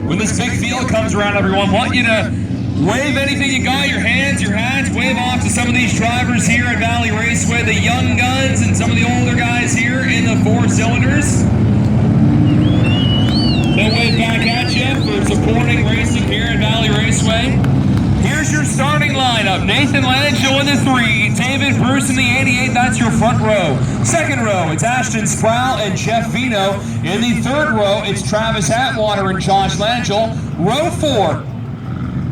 When this big field comes around, everyone, want you to wave anything you got, your hands, your hats, wave off to some of these drivers here at Valley Raceway, the young guns and some of the older guys here in the 4 cylinders. They'll wave back at you for supporting racing here at Valley Raceway. Here's your starting lineup. Nathan Langell in the 3, David Bruce in the 88, that's your front row. Second row, it's Ashton Sproul and Jeff Vino. In the third row, it's Travis Atwater and Josh Langell. Row 4,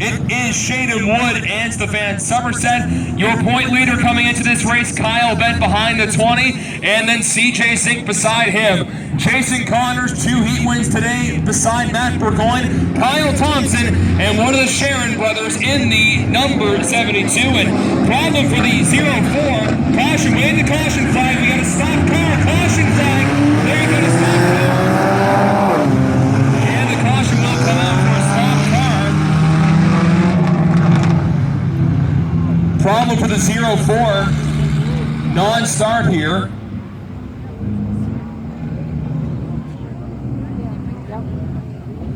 it is Shaden Wood and Stefan Somerset. Your point leader coming into this race, Kyle Bent behind the 20, and then CJ Zink beside him. Jason Connors, 2 heat wins today beside Matt Burgoyne, Kyle Thompson, and one of the Sharon brothers in the number 72. And problem for the 04, caution, wave the caution flag, we got a stop car, caution flag, there you go, to stop car. And the caution will come out for a stop car. Problem for the 04, non-start here.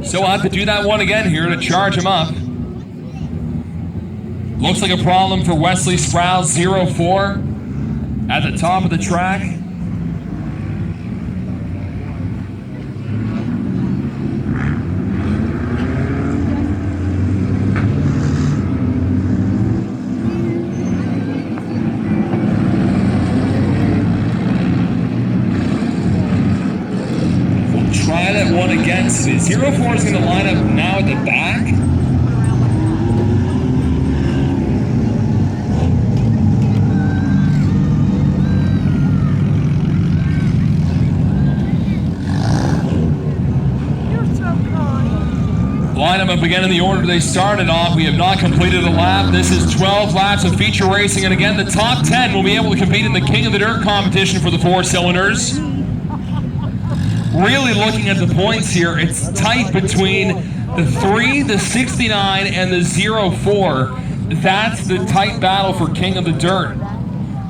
So I'll have to do that one again here to charge him up. Looks like a problem for Wesley Sproul, 04, at the top of the track. Try that one against it. 04 is going to line up now at the back. Line them up again in the order they started off. We have not completed a lap. This is 12 laps of feature racing, and again, the top 10 will be able to compete in the King of the Dirt competition for the 4 cylinders. Really looking at the points here, it's tight between the 3, the 69, and the 04. That's the tight battle for King of the Dirt.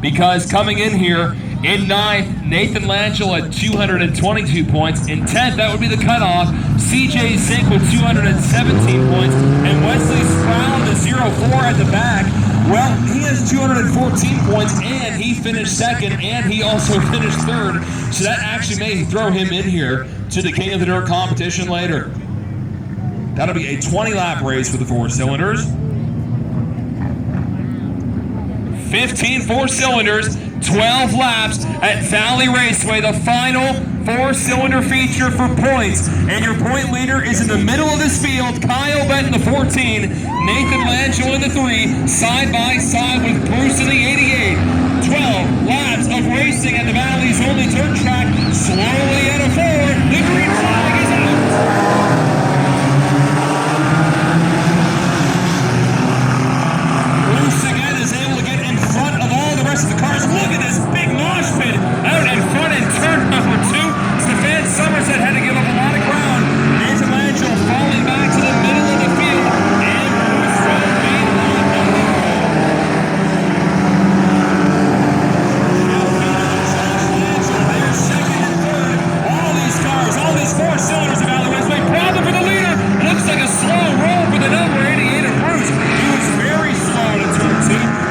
Because coming in here, in 9th, Nathan Langell at 222 points. In 10th, that would be the cutoff, CJ Zink with 217 points. And Wesley Sproul, the 04 at the back. Well, he has 214 points, and he finished second, and he also finished third. So that actually may throw him in here to the King of the Dirt competition later. That'll be a 20-lap race for the 4 cylinders. 15 4 cylinders, 12 laps at Valley Raceway, the final 4-cylinder feature for points. And your point leader is in the middle of this field, Kyle Bent in the 14, Nathan Langell in the 3, side by side with Bruce in the 88. 12 laps of racing at the Valley's only dirt track, slowly at a 4, the green flag is out. The cars. Look at this big mosh pit out in front in turn number 2. Stefan Somerset had to give up a lot of ground. Nathan Langell falling back to the middle of the field. And Bruce Rowe being locked on the road. They're second and third. All these cars, all these 4 cylinders of Valley Raceway. Problem for the leader. Looks like a slow roll for the number 88 of Bruce. He was very slow to turn 2.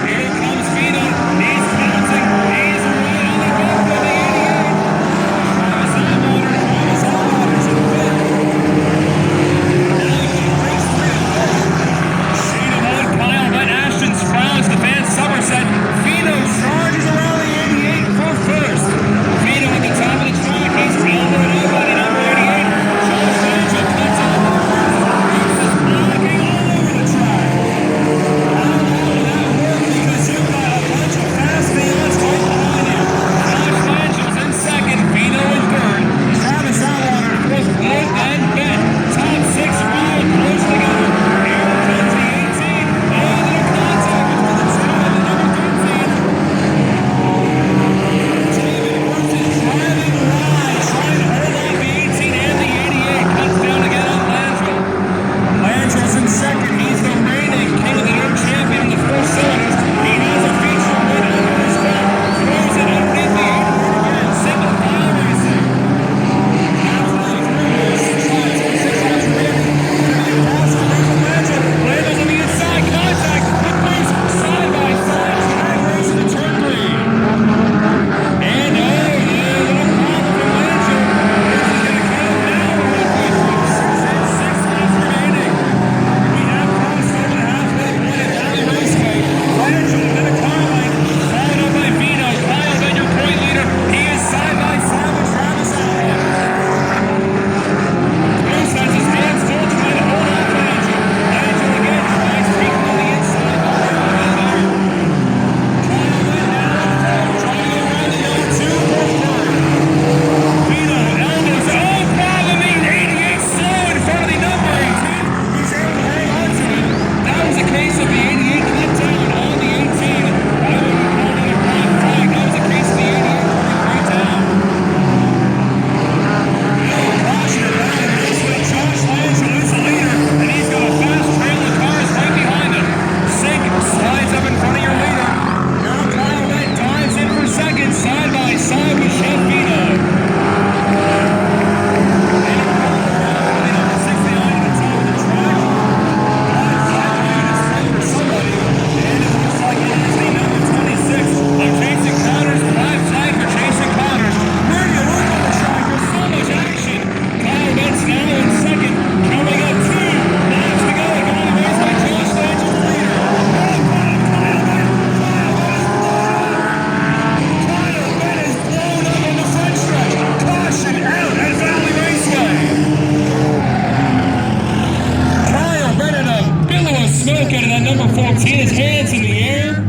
14, his hands in the air.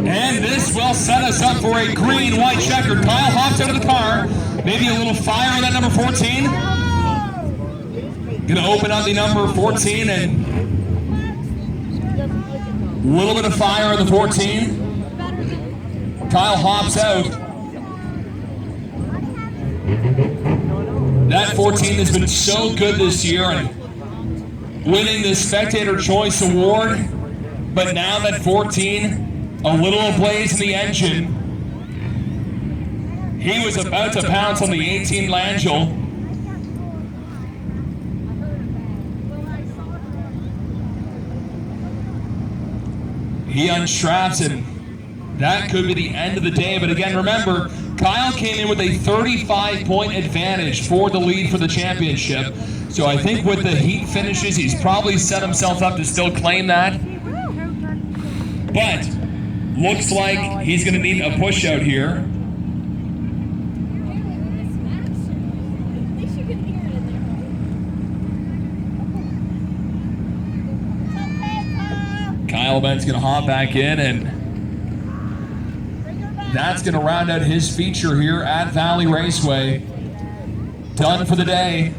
And this will set us up for a green-white checkered. Kyle hops out of the car. Maybe a little fire on that number 14. Gonna open up the number 14 and a little bit of fire on the 14. Kyle hops out. That 14 has been so good this year and winning the Spectator Choice Award. But now that 14, a little ablaze in the engine. He was about to pounce on the 18 Langell. He unstraps and that could be the end of the day. But again, remember, Kyle came in with a 35-point advantage for the lead for the championship. So I think with the heat finishes, he's probably set himself up to still claim that. But looks like he's going to need a push out here. Kyle Ben's going to hop back in, and that's going to round out his feature here at Valley Raceway. Done for the day.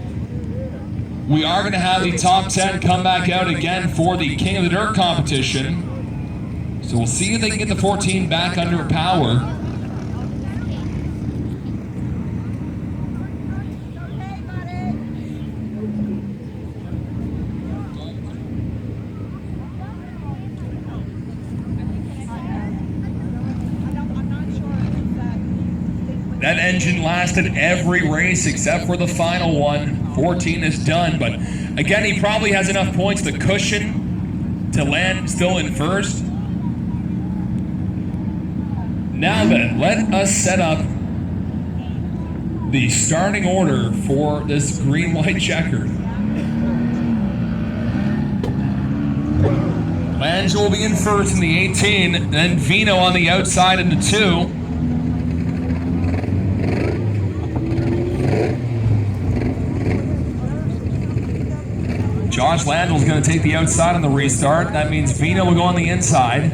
We are going to have the top 10 come back out again for the King of the Dirt competition. So we'll see if they can get the 14 back under power. That engine lasted every race except for the final one. 14 is done, but again, he probably has enough points to cushion to land still in first. Now then, let us set up the starting order for this green-white checkered. Langell will be in first in the 18, then Vino on the outside in the 2. Josh Landell's going to take the outside on the restart. That means Vino will go on the inside.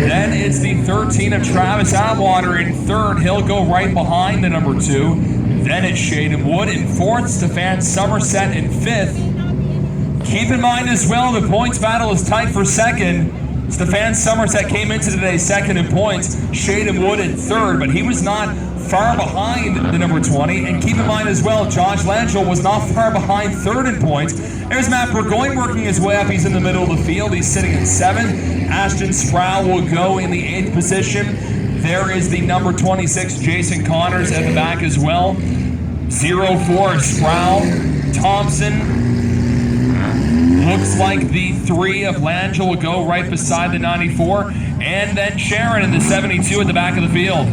Then it's the 13 of Travis Atwater in third. He'll go right behind the number 2. Then it's Shaden Wood in fourth. Stefan Somerset in fifth. Keep in mind as well, the points battle is tight for second. Stefan Somerset came into today second in points. Shaden Wood in third, but he was not far behind the number 20. And keep in mind as well, Josh Langell was not far behind third in points. There's Matt Burgoyne working his way up. He's in the middle of the field. He's sitting in 7th. Ashton Sproul will go in the 8th position. There is the number 26, Jason Connors, at the back as well. 04 Sproul. Thompson. Looks like the 3 of Langell will go right beside the 94. And then Sharon in the 72 at the back of the field.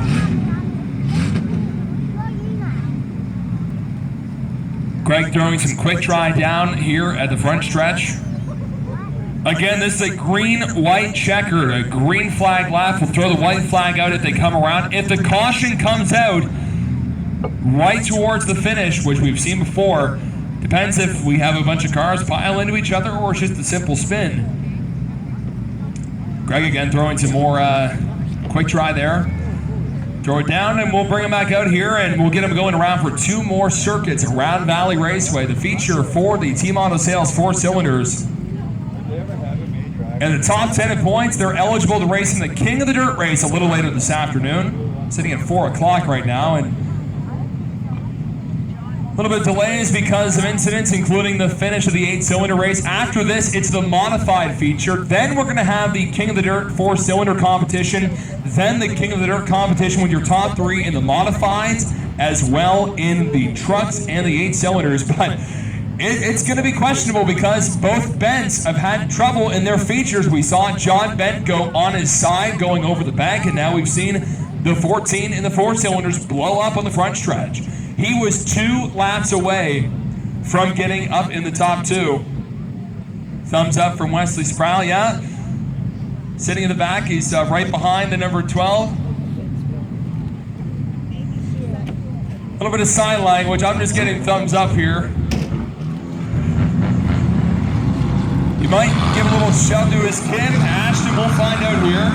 Greg throwing some quick dry down here at the front stretch. Again, this is a green-white checkered, a green flag lap. We'll throw the white flag out if they come around. If the caution comes out right towards the finish, which we've seen before, depends if we have a bunch of cars pile into each other or it's just a simple spin. Greg again throwing some more quick dry there. Throw it down and we'll bring him back out here and we'll get him going around for 2 more circuits around Valley Raceway. The feature for the Team Auto Sales 4 cylinders. And the top 10 in points, they're eligible to race in the King of the Dirt race a little later this afternoon. Sitting at 4 o'clock right now. And a little bit of delays because of incidents, including the finish of the 8-cylinder race. After this, it's the modified feature. Then we're going to have the King of the Dirt 4-cylinder competition. Then the King of the Dirt competition with your top 3 in the modifieds, as well in the trucks and the 8-cylinders. But it's going to be questionable because both Bents have had trouble in their features. We saw John Bent go on his side going over the bank, and now we've seen the 14 in the 4-cylinders blow up on the front stretch. He was 2 laps away from getting up in the top 2. Thumbs up from Wesley Sproul, yeah. Sitting in the back, he's right behind the number 12. little bit of sign language. I'm just getting thumbs up here. You might give a little shove to his kid. Ashton, we'll find out here.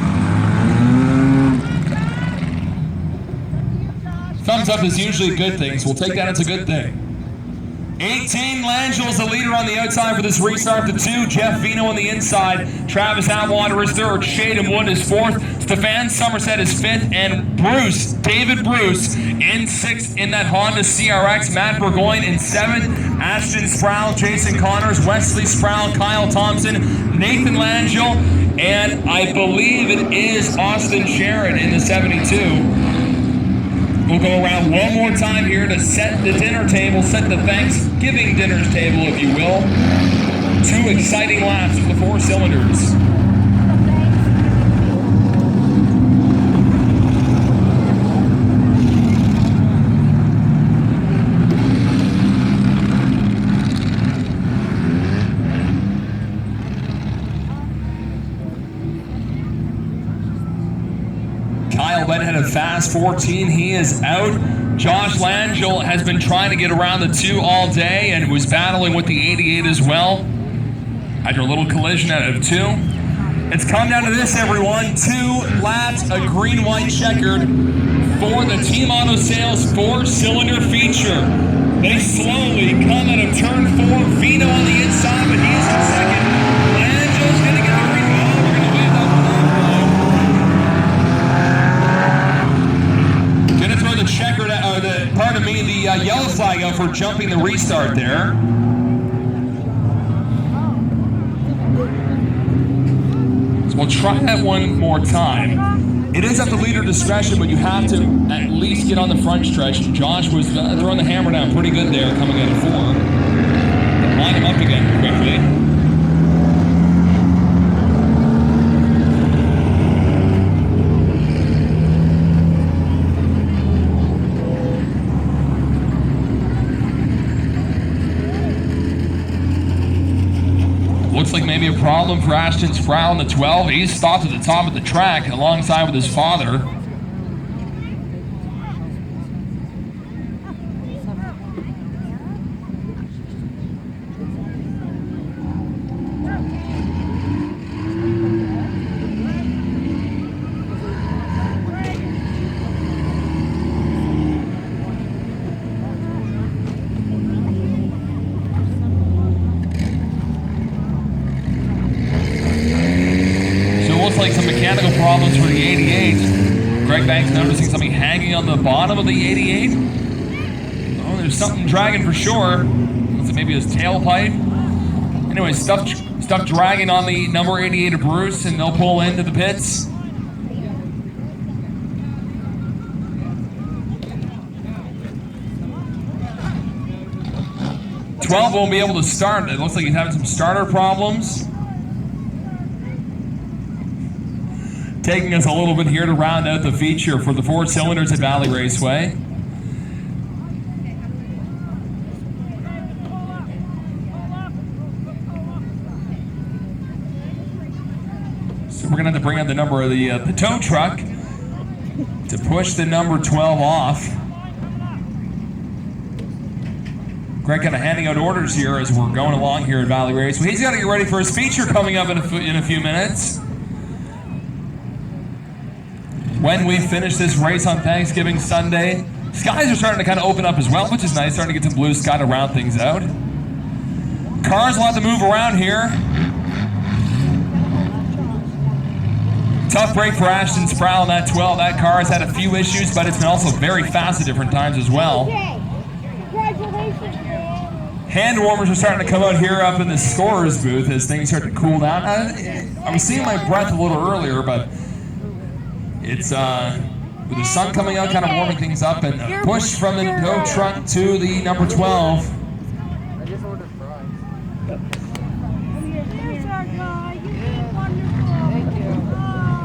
Thumbs up is usually a good thing, so we'll take that as a good thing. 18, Langel's the leader on the outside for this restart. The 2, Jeff Vino on the inside. Travis Atwater is third. Shaden Wood is fourth. Stefan Somerset is fifth. And David Bruce in sixth in that Honda CRX. Matt Burgoyne in seventh. Ashton Sproul, Jason Connors, Wesley Sproul, Kyle Thompson, Nathan Langell, and I believe it is Austin Sharon in the 72. We'll go around one more time here to set the dinner table, set the Thanksgiving dinner's table, if you will. 2 exciting laps for the 4 cylinders. Kyle Bennett had a fast 14. He is out. Josh Langell has been trying to get around the 2 all day and was battling with the 88 as well. After a little collision out of 2. It's come down to this, everyone. 2 laps, a green-white checkered for the Team Auto Sales 4-cylinder feature. They slowly come out of turn 4. Vino on the inside, but he's in second. Langell's going to get a green. Oh, we're going to win that one. Going to throw the checkered, the yellow flag out for jumping the restart there. So we'll try that one more time. It is at the leader discretion, but you have to at least get on the front stretch. Josh was throwing the hammer down pretty good there, coming out of 4. Line him up again quickly. Looks like maybe a problem for Ashton Sproul in the 12. He's stopped at the top of the track alongside with his father. Like some mechanical problems for the 88. Greg Banks noticing something hanging on the bottom of the 88. Oh, there's something dragging for sure. Looks like maybe his tailpipe. Anyway, stuff dragging on the number 88 of Bruce, and they'll pull into the pits. "12 won't be able to start. It looks like he's having some starter problems. Taking us a little bit here to round out the feature for the 4 cylinders at Valley Raceway. So we're going to have to bring out the number of the tow truck to push the number 12 off. Greg kind of handing out orders here as we're going along here at Valley Raceway. He's got to get ready for his feature coming up in a few minutes. When we finish this race on Thanksgiving Sunday, skies are starting to kind of open up as well, which is nice. Starting to get some blue sky to round things out. Cars will have to move around here. Tough break for Ashton Sproul in that 12. That car has had a few issues, but it's been also very fast at different times as well. Hand warmers are starting to come out here up in the scorer's booth as things start to cool down. I was seeing my breath a little earlier, but it's with the sun coming out, kind of warming things up, and a push from the tow truck to the number 12. I just ordered fries. There's our guy. You did wonderful. Thank you.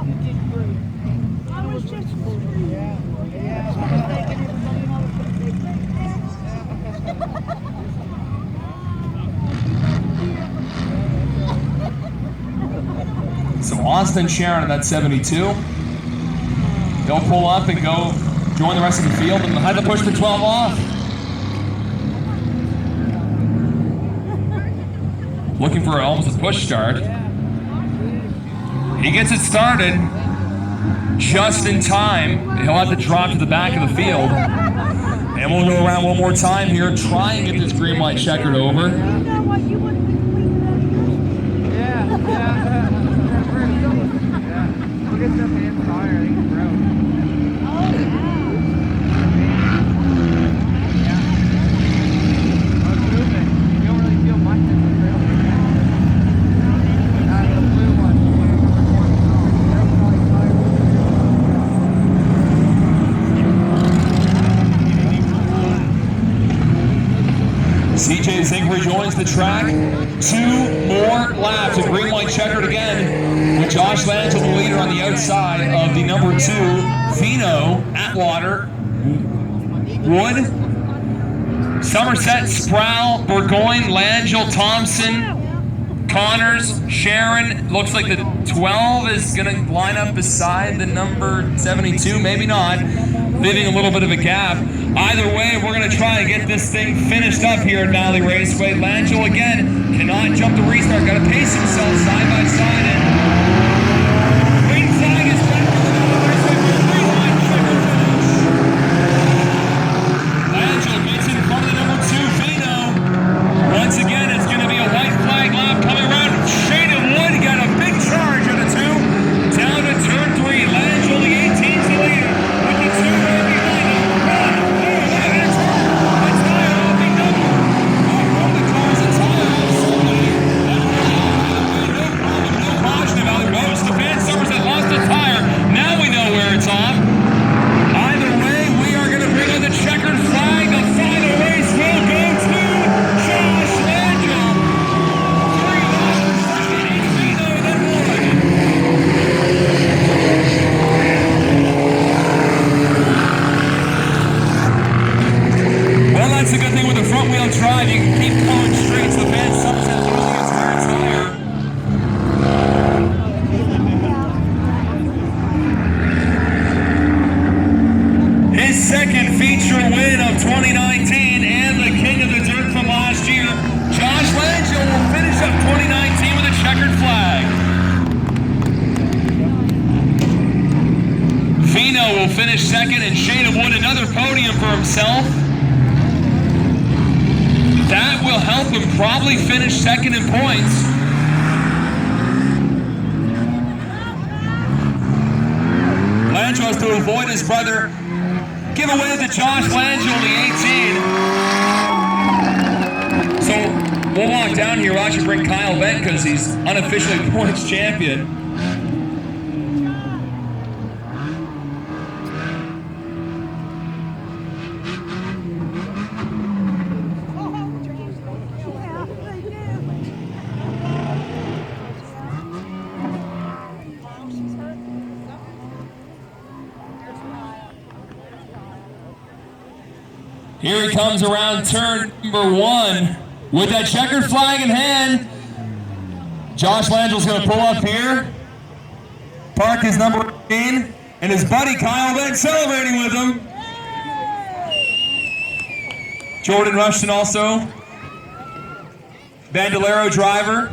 You did great. I was just So Austin Sharon in that 72. They'll pull up and go join the rest of the field and had to push the 12 off. Looking for almost a push start. He gets it started just in time. He'll have to drop to the back of the field. And we'll go around one more time here, try and get this green light checkered over. You know what? You wouldn't be cleaning Yeah. Look at the hand tire. I think it's broke. Oh, yeah. Oh, it's moving. You don't really feel much in the trail. The blue one. CJ Zink rejoins the track. 2 more laps. A green light checkered again with Josh Lange, the leader on the outside of the number 2, Vino, Atwater, Wood, Somerset, Sproul, Burgoyne, Langell, Thompson, Connors, Sharon. Looks like the 12 is going to line up beside the number 72. Maybe not. Leaving a little bit of a gap. Either way, we're going to try and get this thing finished up here at Valley Raceway. Langell again cannot jump the restart. Got to pace himself side by side. And green flag is back for the Valley Raceway for a green line checker finish. Langell gets in front of the number 2, Vino. Once again, it's going to be a white flag lap coming around. Shane and Wood got a big charge on the 2. Down to turn 3. Langell, the 18th leader, with the 2 right behind him. That's the good thing with the front wheel drive, you can keep going straight, so Van Somerset losing its rear tire. His second feature win of 2019 and the king of the dirt from last year, Josh Langell will finish up 2019 with a checkered flag. Vino will finish second and Shane Wood another podium for himself. That will help him probably finish second in points. Langell has to avoid his brother. Give away to Josh Langell, the 18. So we'll walk down here. We'll actually bring Kyle Bent because he's unofficially points champion. Here he comes around turn number 1 with that checkered flag in hand. Josh Langell's going to pull up here, park his number 18, and his buddy Kyle Bent celebrating with him. Jordan Rushton also, Bandolero driver.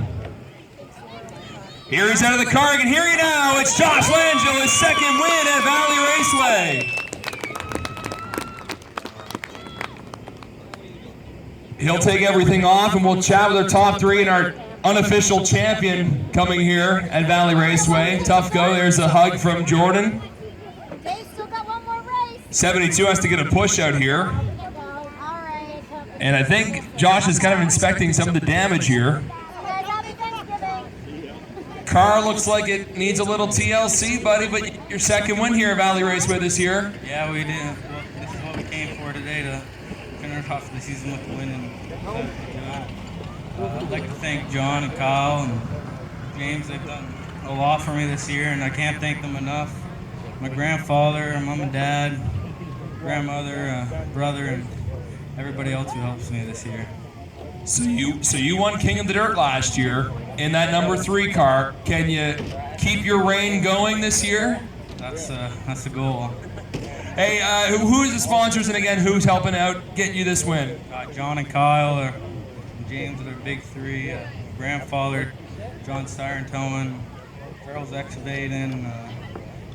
Here he's out of the car. You can hear you now. It's Josh Langell, his second win at Valley Raceway. He'll take everything off and we'll chat with our top 3 and our unofficial champion coming here at Valley Raceway. Tough go. There's a hug from Jordan. Okay, still got one more race. 72 has to get a push out here. All right. And I think Josh is kind of inspecting some of the damage here. Happy Thanksgiving. Car looks like it needs a little TLC, buddy, but your second win here at Valley Raceway this year. Yeah, we did. Well, this is what we came for today, to finish off the season with the win. And I'd like to thank John and Kyle and James. They've done a lot for me this year, and I can't thank them enough. My grandfather, mom and dad, grandmother, brother, and everybody else who helps me this year. So you won King of the Dirt last year in that number 3 car. Can you keep your reign going this year? That's the goal. Hey, who is the sponsors, and again, who's helping out get you this win? John and Kyle, and James are their big three. Grandfather, John Siren towing, Charles excavating,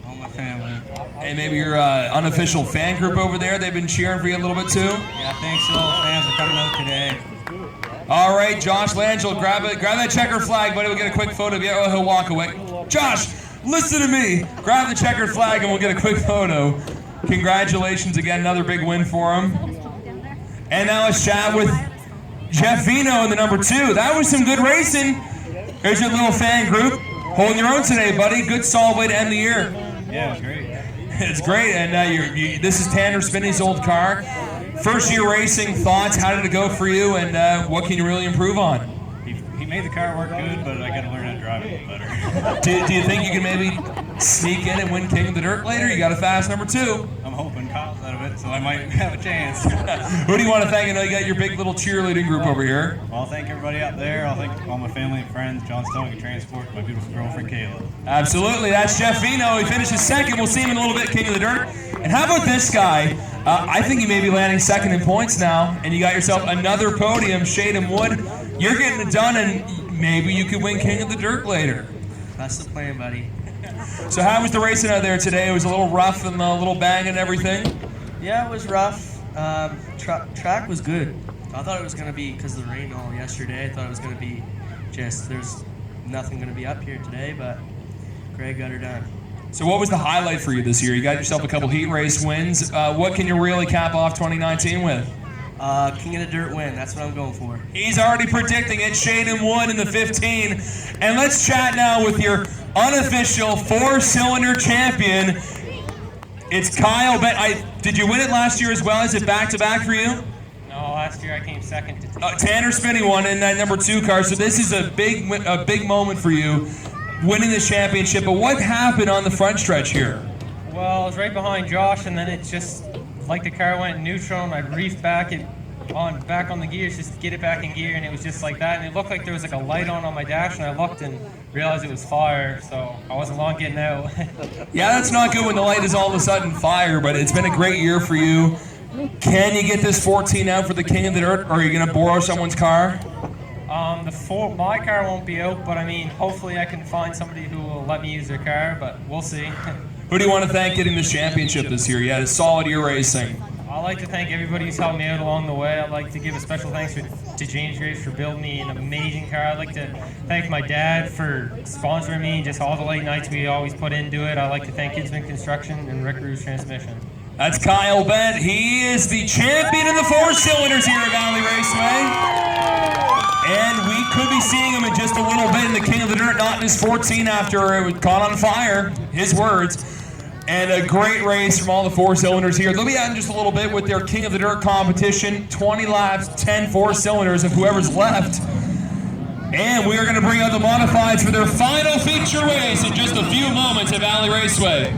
all my family. And maybe your unofficial fan group over there, they've been cheering for you a little bit too? Yeah, thanks to all the fans for coming out today. All right, Josh Langell, grab that checkered flag, buddy. We'll get a quick photo of you. Oh, he'll walk away. Josh, listen to me. Grab the checkered flag and we'll get a quick photo. Congratulations again, another big win for him. And now let's chat with Jeff Vino in the number 2. That was some good racing. Here's your little fan group. Holding your own today, buddy. Good solid way to end the year. Yeah, it was great. It's great, and this is Tanner Spinney's old car. First year racing, thoughts, how did it go for you, and what can you really improve on? He made the car work good, but I got to learn how to drive it better. Do you think you can maybe sneak in and win King of the Dirt later? You got a fast number 2. I'm hoping Kyle's out of it, so I might have a chance. Who do you want to thank? I know you got your big little cheerleading group over here. Well, I'll thank everybody out there. I'll thank all my family and friends, John Stone Transport, my beautiful girlfriend, Kayla. Absolutely. That's Jeff Vino. He finishes second. We'll see him in a little bit, King of the Dirt. And how about this guy? I think he may be landing second in points now, and you got yourself another podium, Shaden Wood. You're getting it done, and maybe you could win King of the Dirt later. That's the plan, buddy. So how was the racing out there today? It was a little rough and a little bang and everything? Yeah, it was rough. Track was good. I thought it was going to be, because of the rain all yesterday, I thought it was going to be just, there's nothing going to be up here today, but Greg got her done. So what was the highlight for you this year? You got yourself a couple heat race wins. What can you really cap off 2019 with? King of the Dirt win. That's what I'm going for. He's already predicting it. Shaden Wood in the 15. And let's chat now with your unofficial 4-cylinder champion. It's Kyle Bent. Did you win it last year as well? Is it back-to-back for you? No, last year I came second to Tanner Spinney won in that number 2 car. So this is a big moment for you, winning this championship. But what happened on the front stretch here? Well, I was right behind Josh, and then it just, like the car went neutral, and I reefed back on the gears just to get it back in gear, and it was just like that. And it looked like there was like a light on my dash, and I looked and realized it was fire, so I wasn't long getting out. Yeah, that's not good when the light is all of a sudden fire, but it's been a great year for you. Can you get this 14 out for the King of the Dirt, or are you going to borrow someone's car? My car won't be out, but I mean, hopefully I can find somebody who will let me use their car, but we'll see. Who do you want to thank getting this championship this year? You had a solid year racing. I'd like to thank everybody who's helped me out along the way. I'd like to give a special thanks to James Graves for building me an amazing car. I'd like to thank my dad for sponsoring me and just all the late nights we always put into it. I'd like to thank Kidsman Construction and Rick Rue's Transmission. That's Kyle Bent. He is the champion of the 4-cylinders here at Valley Raceway. And we could be seeing him in just a little bit in the King of the Dirt, not in his 14 after it caught on fire, his words. And a great race from all the 4-cylinders here. They'll be out in just a little bit with their King of the Dirt competition. 20 laps, 10 4-cylinders of whoever's left. And we are going to bring out the modifieds for their final feature race in just a few moments at Valley Raceway.